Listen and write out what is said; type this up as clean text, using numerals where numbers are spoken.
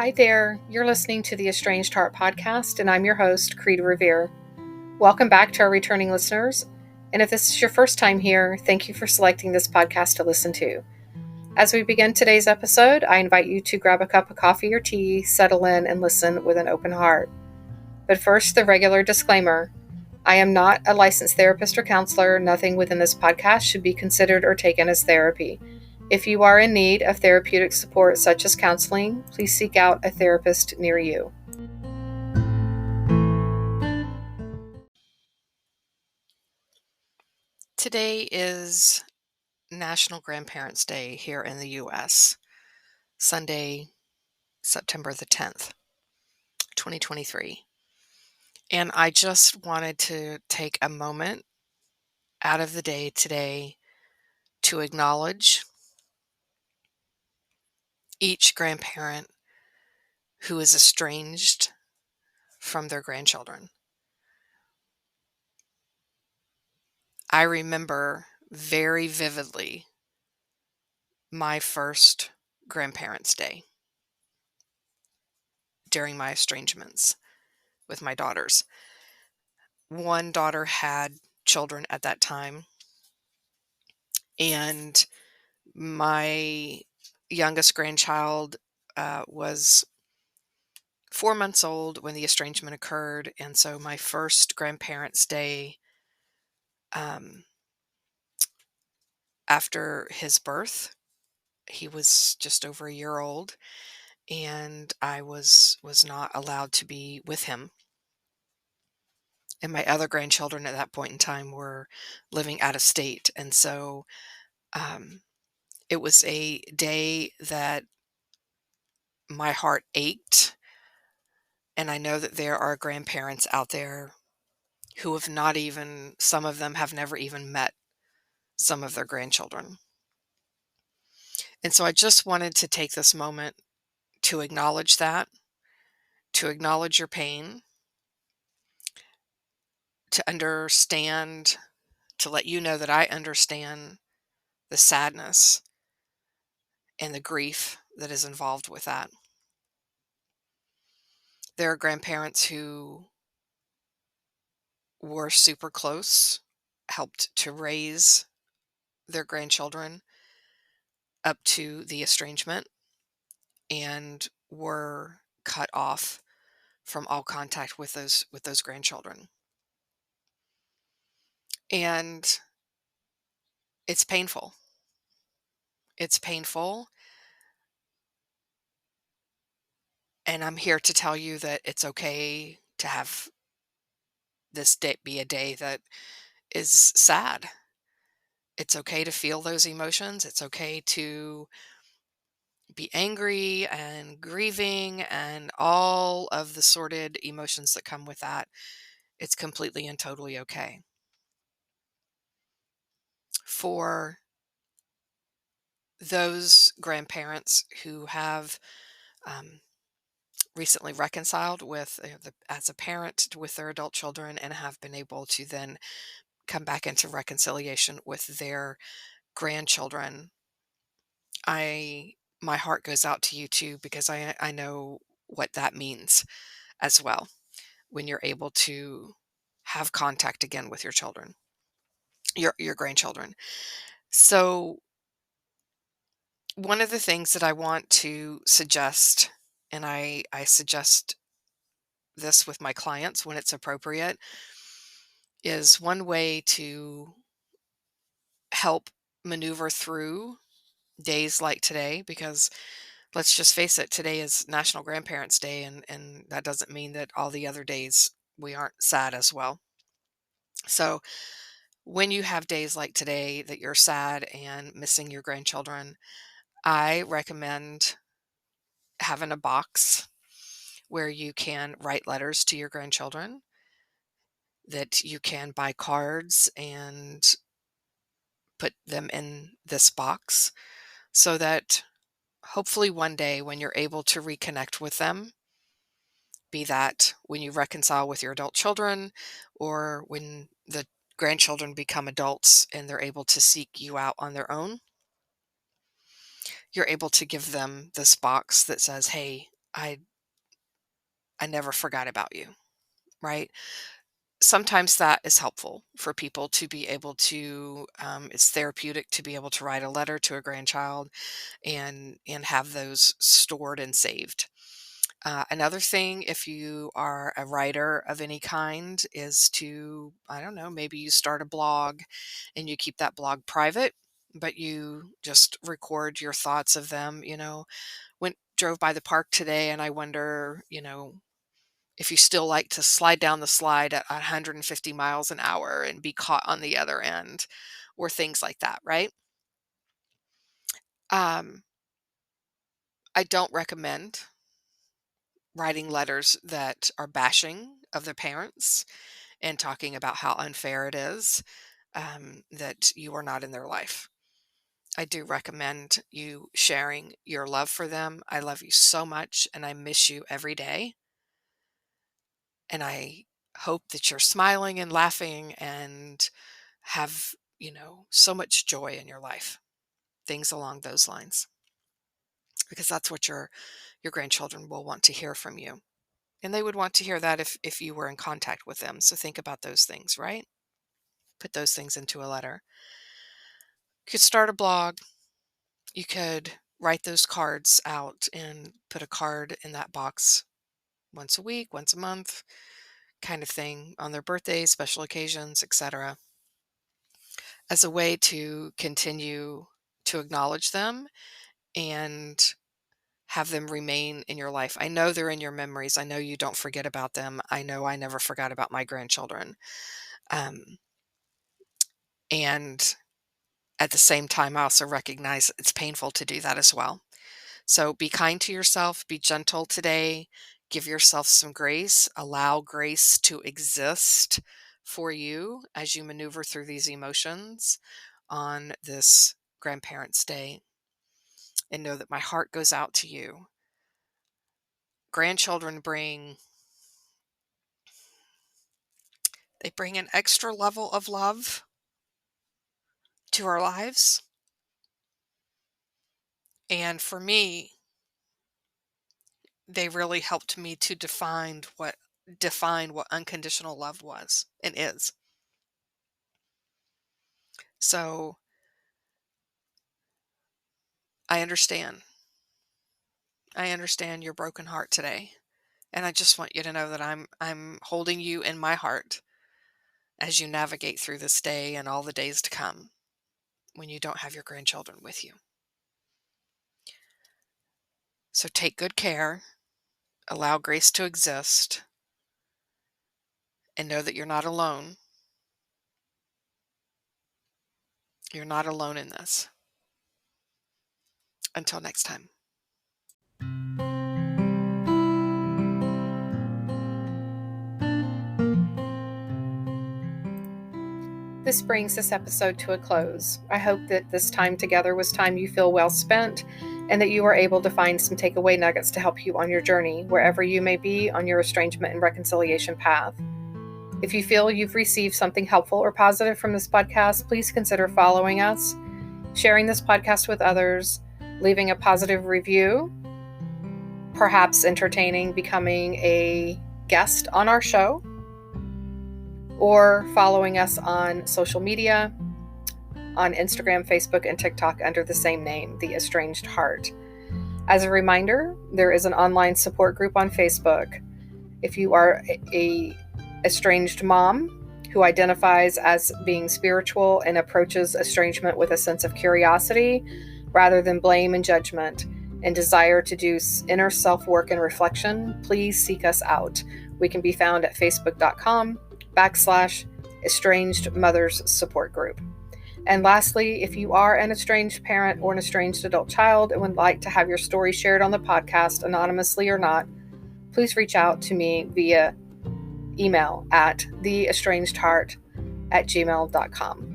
Hi there, you're listening to the Estranged Heart podcast, and I'm your host, Kreed Revere. Welcome back to our returning listeners, and if this is your first time here, thank you for selecting this podcast to listen to. As we begin today's episode, I invite you to grab a cup of coffee or tea, settle in, and listen with an open heart. But first, the regular disclaimer. I am not a licensed therapist or counselor. Nothing within this podcast should be considered or taken as therapy. If you are in need of therapeutic support such as counseling, please seek out a therapist near you. Today is National Grandparents' Day here in the U.S., Sunday, September the 10th, 2023. And I just wanted to take a moment out of the day today to acknowledge each grandparent who is estranged from their grandchildren. I remember very vividly my first Grandparents' Day during my estrangements with my daughters. One daughter had children at that time, and my youngest grandchild was 4 months old when the estrangement occurred, and so my first Grandparents' Day after his birth, he was just over a year old, and I was not allowed to be with him. And my other grandchildren at that point in time were living out of state, and so it was a day that my heart ached. And I know that there are grandparents out there who have not even, some of them have never even met some of their grandchildren. And so I just wanted to take this moment to acknowledge that, to acknowledge your pain, to understand, to let you know that I understand the sadness and the grief that is involved with that. There are grandparents who were super close, helped to raise their grandchildren up to the estrangement, and were cut off from all contact with those grandchildren. And it's painful. It's painful. And I'm here to tell you that it's okay to have this day be a day that is sad. It's okay to feel those emotions. It's okay to be angry and grieving and all of the sordid emotions that come with that. It's completely and totally okay. For those grandparents who have recently reconciled with as a parent with their adult children and have been able to then come back into reconciliation with their grandchildren, my heart goes out to you too, because I know what that means as well when you're able to have contact again with your children, your grandchildren. So one of the things that I want to suggest, and I suggest this with my clients when it's appropriate, is one way to help maneuver through days like today, because let's just face it, today is National Grandparents' Day, and that doesn't mean that all the other days we aren't sad as well. So when you have days like today that you're sad and missing your grandchildren, I recommend having a box where you can write letters to your grandchildren, that you can buy cards and put them in this box, so that hopefully one day when you're able to reconnect with them, be that when you reconcile with your adult children or when the grandchildren become adults and they're able to seek you out on their own, you're able to give them this box that says, hey, I never forgot about you, right? Sometimes that is helpful for people to be able to, it's therapeutic to be able to write a letter to a grandchild and have those stored and saved. Another thing, if you are a writer of any kind, is to, I don't know, maybe you start a blog and you keep that blog private, but you just record your thoughts of them. Drove by the park today and I wonder, if you still like to slide down the slide at 150 miles an hour and be caught on the other end, or things like that, right? Um, I don't recommend writing letters that are bashing of the parents and talking about how unfair it is, that you are not in their life. I do recommend you sharing your love for them. I love you so much and I miss you every day. And I hope that you're smiling and laughing and have, so much joy in your life. Things along those lines. Because that's what your grandchildren will want to hear from you. And they would want to hear that if you were in contact with them. So think about those things, right? Put those things into a letter. You could start a blog. You could write those cards out and put a card in that box once a week, once a month, kind of thing, on their birthdays, special occasions, etc., as a way to continue to acknowledge them and have them remain in your life. I know they're in your memories. I know you don't forget about them. I know I never forgot about my grandchildren. Um, and at the same time, I also recognize it's painful to do that as well. So be kind to yourself, be gentle today, give yourself some grace, allow grace to exist for you as you maneuver through these emotions on this Grandparents' Day. And know that my heart goes out to you. Grandchildren bring an extra level of love to our lives. And for me, they really helped me to define what unconditional love was and is. So I understand. I understand your broken heart today. And I just want you to know that I'm holding you in my heart as you navigate through this day and all the days to come when you don't have your grandchildren with you. So take good care, allow grace to exist, and know that you're not alone. You're not alone in this. Until next time. This brings this episode to a close. I hope that this time together was time you feel well spent and that you are able to find some takeaway nuggets to help you on your journey, wherever you may be on your estrangement and reconciliation path. If you feel you've received something helpful or positive from this podcast, please consider following us, sharing this podcast with others, leaving a positive review, perhaps entertaining becoming a guest on our show, or following us on social media, on Instagram, Facebook, and TikTok under the same name, The Estranged Heart. As a reminder, there is an online support group on Facebook. If you are a estranged mom who identifies as being spiritual and approaches estrangement with a sense of curiosity rather than blame and judgment, and desire to do inner self-work and reflection, please seek us out. We can be found at facebook.com/estranged mothers support group. And lastly, if you are an estranged parent or an estranged adult child and would like to have your story shared on the podcast, anonymously or not, please reach out to me via email at theestrangedheart@gmail.com.